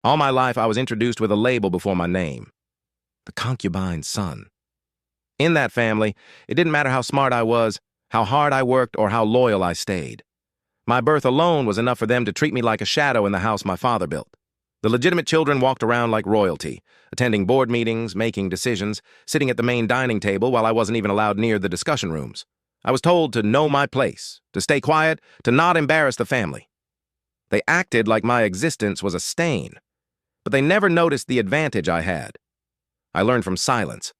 All my life, I was introduced with a label before my name: the concubine's son. In that family, it didn't matter how smart I was, how hard I worked, or how loyal I stayed. My birth alone was enough for them to treat me like a shadow in the house my father built. The legitimate children walked around like royalty, attending board meetings, making decisions, sitting at the main dining table while I wasn't even allowed near the discussion rooms. I was told to know my place, to stay quiet, to not embarrass the family. They acted like my existence was a stain, but they never noticed the advantage I had. I learned from silence.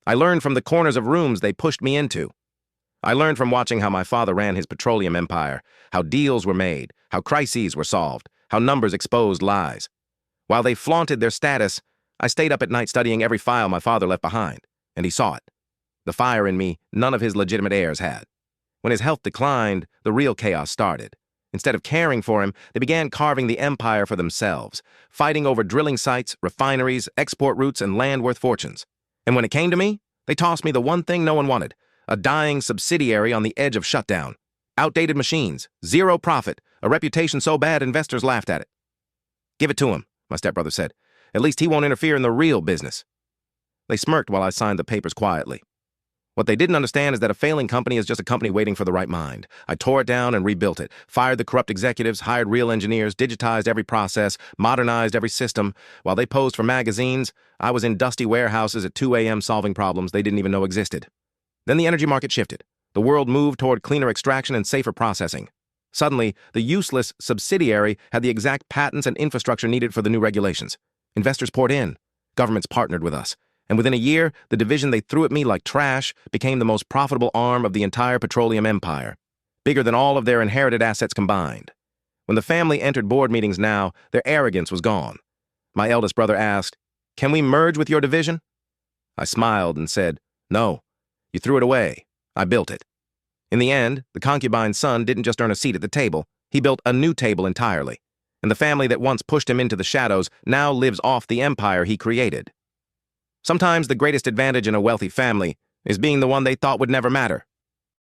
I learned from the corners of rooms they pushed me into. I learned from watching how my father ran his petroleum empire, how deals were made, how crises were solved, how numbers exposed lies. While they flaunted their status, I stayed up at night studying every file my father left behind, and he saw it. The fire in me none of his legitimate heirs had. When his health declined, the real chaos started. Instead of caring for him, they began carving the empire for themselves, fighting over drilling sites, refineries, export routes, and land worth fortunes. And when it came to me, they tossed me the one thing no one wanted: a dying subsidiary on the edge of shutdown. Outdated machines, zero profit, a reputation so bad investors laughed at it. "Give it to him," my stepbrother said. "At least he won't interfere in the real business." They smirked while I signed the papers quietly. What they didn't understand is that a failing company is just a company waiting for the right mind. I tore it down and rebuilt it, fired the corrupt executives, hired real engineers, digitized every process, modernized every system. While they posed for magazines, I was in dusty warehouses at 2 a.m. solving problems they didn't even know existed. Then the energy market shifted. The world moved toward cleaner extraction and safer processing. Suddenly, the useless subsidiary had the exact patents and infrastructure needed for the new regulations. Investors poured in. Governments partnered with us. And within a year, the division they threw at me like trash became the most profitable arm of the entire petroleum empire, bigger than all of their inherited assets combined. When the family entered board meetings now, their arrogance was gone. My eldest brother asked, "Can we merge with your division?" I smiled and said, "No, you threw it away. I built it." In the end, the concubine's son didn't just earn a seat at the table, he built a new table entirely. And the family that once pushed him into the shadows now lives off the empire he created. Sometimes the greatest advantage in a wealthy family is being the one they thought would never matter.